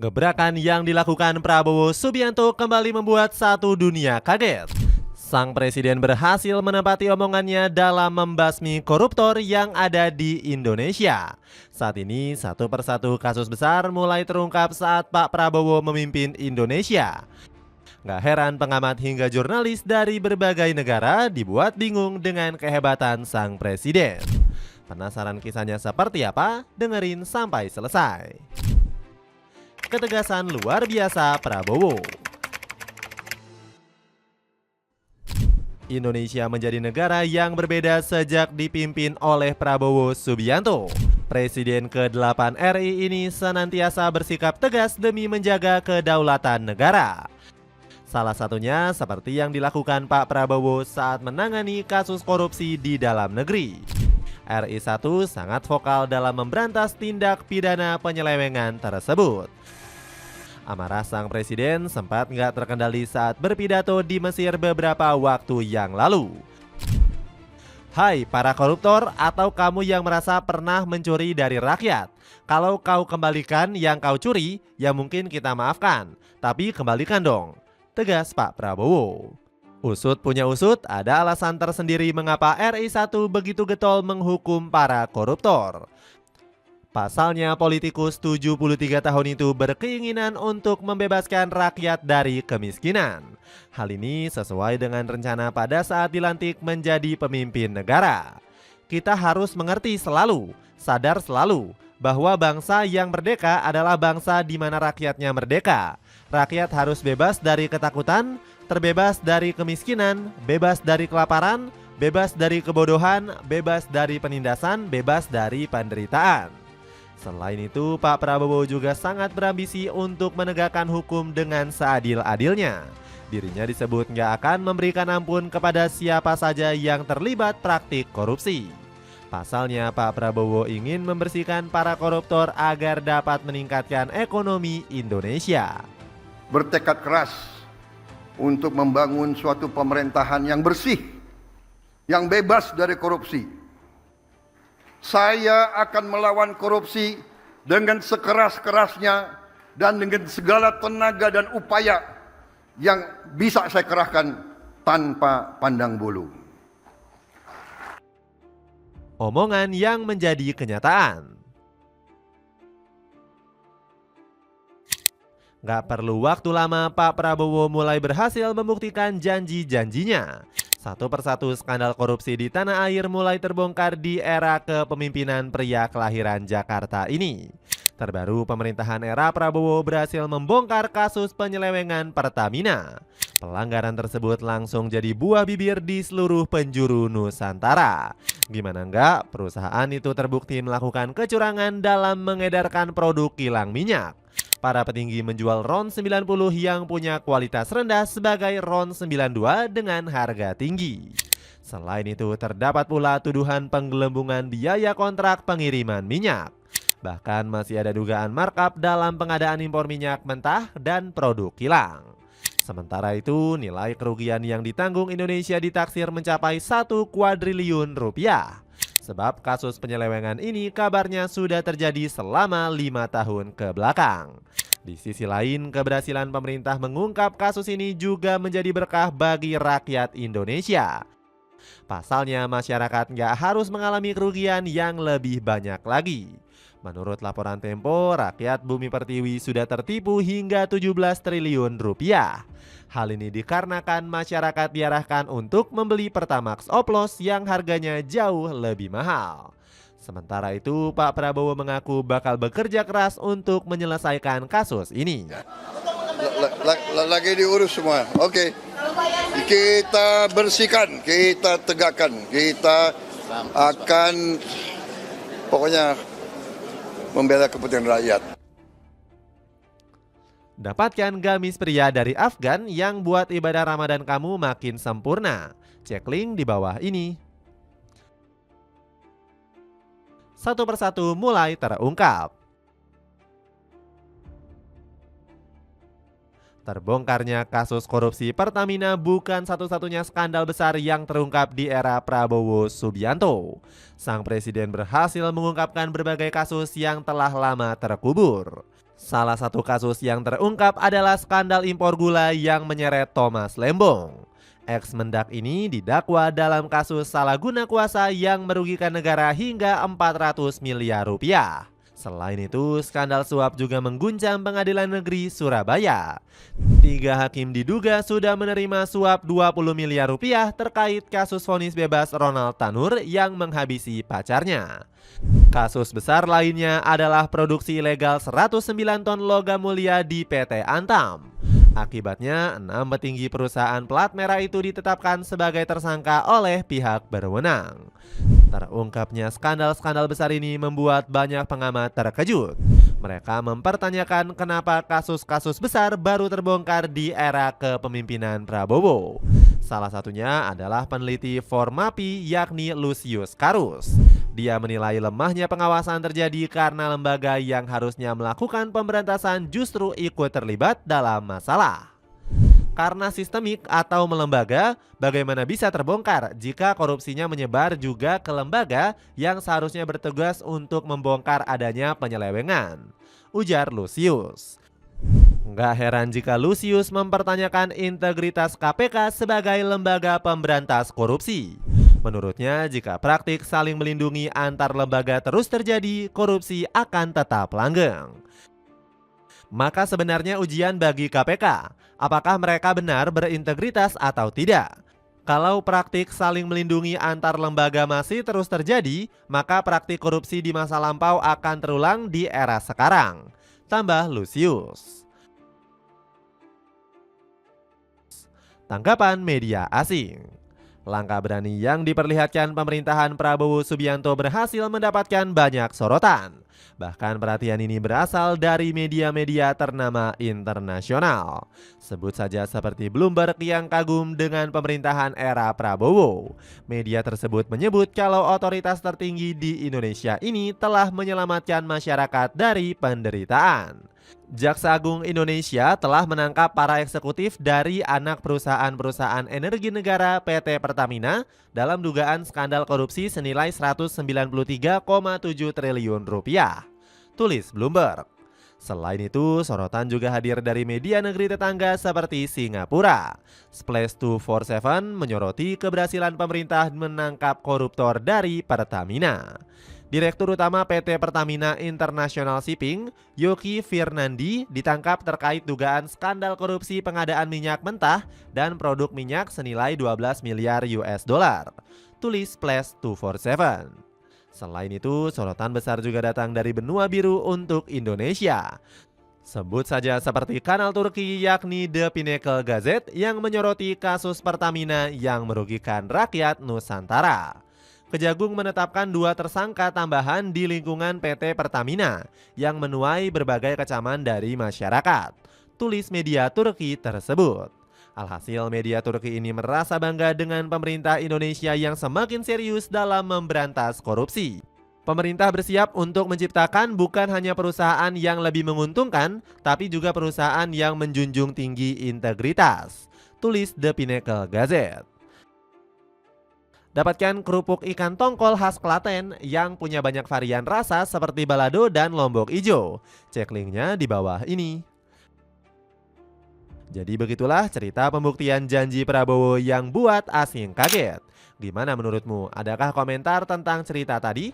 Gebrakan yang dilakukan Prabowo Subianto kembali membuat satu dunia kaget. Sang presiden berhasil menepati omongannya dalam membasmi koruptor yang ada di Indonesia. Saat ini satu persatu kasus besar mulai terungkap saat Pak Prabowo memimpin Indonesia. Gak heran pengamat hingga jurnalis dari berbagai negara dibuat bingung dengan kehebatan sang presiden. Penasaran kisahnya seperti apa? Dengerin sampai selesai. Ketegasan luar biasa Prabowo. Indonesia menjadi negara yang berbeda sejak dipimpin oleh Prabowo Subianto. Presiden ke-8 RI ini senantiasa bersikap tegas demi menjaga kedaulatan negara. Salah satunya seperti yang dilakukan Pak Prabowo saat menangani kasus korupsi di dalam negeri. RI 1 sangat vokal dalam memberantas tindak pidana penyelewengan tersebut. Amarah sang presiden sempat nggak terkendali saat berpidato di Mesir beberapa waktu yang lalu. Hai para koruptor atau kamu yang merasa pernah mencuri dari rakyat. Kalau kau kembalikan yang kau curi, ya mungkin kita maafkan. Tapi kembalikan dong, tegas Pak Prabowo. Usut punya usut, ada alasan tersendiri mengapa RI 1 begitu getol menghukum para koruptor. Pasalnya politikus 73 tahun itu berkeinginan untuk membebaskan rakyat dari kemiskinan. Hal ini sesuai dengan rencana pada saat dilantik menjadi pemimpin negara. Kita harus mengerti selalu, sadar selalu, bahwa bangsa yang merdeka adalah bangsa di mana rakyatnya merdeka. Rakyat harus bebas dari ketakutan, terbebas dari kemiskinan, bebas dari kelaparan, bebas dari kebodohan, bebas dari penindasan, bebas dari penderitaan. Selain itu, Pak Prabowo juga sangat berambisi untuk menegakkan hukum dengan seadil-adilnya. Dirinya disebut nggak akan memberikan ampun kepada siapa saja yang terlibat praktik korupsi. Pasalnya, Pak Prabowo ingin membersihkan para koruptor agar dapat meningkatkan ekonomi Indonesia. Bertekad keras untuk membangun suatu pemerintahan yang bersih, yang bebas dari korupsi. Saya akan melawan korupsi dengan sekeras-kerasnya dan dengan segala tenaga dan upaya yang bisa saya kerahkan tanpa pandang bulu. Omongan yang menjadi kenyataan. Gak perlu waktu lama, Pak Prabowo mulai berhasil membuktikan janji-janjinya. Satu persatu skandal korupsi di tanah air mulai terbongkar di era kepemimpinan pria kelahiran Jakarta ini. Terbaru pemerintahan era Prabowo berhasil membongkar kasus penyelewengan Pertamina. Pelanggaran tersebut langsung jadi buah bibir di seluruh penjuru Nusantara. Gimana enggak, perusahaan itu terbukti melakukan kecurangan dalam mengedarkan produk kilang minyak. Para petinggi menjual RON 90 yang punya kualitas rendah sebagai RON 92 dengan harga tinggi. Selain itu terdapat pula tuduhan penggelembungan biaya kontrak pengiriman minyak. Bahkan masih ada dugaan markup dalam pengadaan impor minyak mentah dan produk kilang. Sementara itu nilai kerugian yang ditanggung Indonesia ditaksir mencapai 1 kuadriliun rupiah. Sebab kasus penyelewengan ini kabarnya sudah terjadi selama 5 tahun ke belakang. Di sisi lain, keberhasilan pemerintah mengungkap kasus ini juga menjadi berkah bagi rakyat Indonesia. Pasalnya masyarakat nggak harus mengalami kerugian yang lebih banyak lagi. Menurut laporan Tempo, rakyat Bumi Pertiwi sudah tertipu hingga 17 triliun rupiah. Hal ini dikarenakan masyarakat diarahkan untuk membeli Pertamax oplos yang harganya jauh lebih mahal. Sementara itu, Pak Prabowo mengaku bakal bekerja keras untuk menyelesaikan kasus ini. Lagi diurus semua, oke. Kita bersihkan, kita tegakkan, kita akan pokoknya membela kepentingan rakyat. Dapatkan gamis pria dari Afgan yang buat ibadah Ramadan kamu makin sempurna. Cek link di bawah ini. Satu persatu mulai terungkap. Terbongkarnya kasus korupsi Pertamina bukan satu-satunya skandal besar yang terungkap di era Prabowo Subianto. Sang presiden berhasil mengungkapkan berbagai kasus yang telah lama terkubur. Salah satu kasus yang terungkap adalah skandal impor gula yang menyeret Thomas Lembong. Ex-Mendak ini didakwa dalam kasus salah guna kuasa yang merugikan negara hingga 400 miliar rupiah. Selain itu, skandal suap juga mengguncang Pengadilan Negeri Surabaya. 3 hakim diduga sudah menerima suap 20 miliar rupiah terkait kasus vonis bebas Ronald Tanur yang menghabisi pacarnya. Kasus besar lainnya adalah produksi ilegal 109 ton logam mulia di PT Antam. Akibatnya, 6 petinggi perusahaan plat merah itu ditetapkan sebagai tersangka oleh pihak berwenang. Terungkapnya skandal-skandal besar ini membuat banyak pengamat terkejut. Mereka mempertanyakan kenapa kasus-kasus besar baru terbongkar di era kepemimpinan Prabowo. Salah satunya adalah peneliti Formapi yakni Lucius Karus. Dia menilai lemahnya pengawasan terjadi karena lembaga yang harusnya melakukan pemberantasan justru ikut terlibat dalam masalah. Karena sistemik atau melembaga, bagaimana bisa terbongkar jika korupsinya menyebar juga ke lembaga yang seharusnya bertugas untuk membongkar adanya penyelewengan? Ujar Lucius. Nggak heran jika Lucius mempertanyakan integritas KPK sebagai lembaga pemberantas korupsi. Menurutnya, jika praktik saling melindungi antar lembaga terus terjadi, korupsi akan tetap langgeng. Maka sebenarnya ujian bagi KPK, apakah mereka benar berintegritas atau tidak? Kalau praktik saling melindungi antar lembaga masih terus terjadi, maka praktik korupsi di masa lampau akan terulang di era sekarang. Tambah Lucius. Tanggapan media asing. Langkah berani yang diperlihatkan pemerintahan Prabowo Subianto berhasil mendapatkan banyak sorotan. Bahkan perhatian ini berasal dari media-media ternama internasional. Sebut saja seperti Bloomberg yang kagum dengan pemerintahan era Prabowo. Media tersebut menyebut kalau otoritas tertinggi di Indonesia ini telah menyelamatkan masyarakat dari penderitaan. Jaksa Agung Indonesia telah menangkap para eksekutif dari anak perusahaan-perusahaan energi negara PT Pertamina dalam dugaan skandal korupsi senilai 193,7 triliun rupiah. Tulis Bloomberg. Selain itu, sorotan juga hadir dari media negeri tetangga seperti Singapura. Splash 247 menyoroti keberhasilan pemerintah menangkap koruptor dari Pertamina. Direktur Utama PT Pertamina International Shipping, Yoki Firnandi, ditangkap terkait dugaan skandal korupsi pengadaan minyak mentah dan produk minyak senilai 12 miliar US dollar. Tulis Splash 247. Selain itu, sorotan besar juga datang dari benua biru untuk Indonesia. Sebut saja seperti kanal Turki yakni The Pinnacle Gazette yang menyoroti kasus Pertamina yang merugikan rakyat Nusantara. Kejagung menetapkan 2 tersangka tambahan di lingkungan PT Pertamina yang menuai berbagai kecaman dari masyarakat. Tulis media Turki tersebut. Alhasil media Turki ini merasa bangga dengan pemerintah Indonesia yang semakin serius dalam memberantas korupsi. Pemerintah bersiap untuk menciptakan bukan hanya perusahaan yang lebih menguntungkan, tapi juga perusahaan yang menjunjung tinggi integritas. Tulis The Pinnacle Gazette. Dapatkan kerupuk ikan tongkol khas Klaten yang punya banyak varian rasa seperti balado dan lombok ijo. Cek linknya di bawah ini. Jadi begitulah cerita pembuktian janji Prabowo yang buat asing kaget. Gimana menurutmu? Adakah komentar tentang cerita tadi?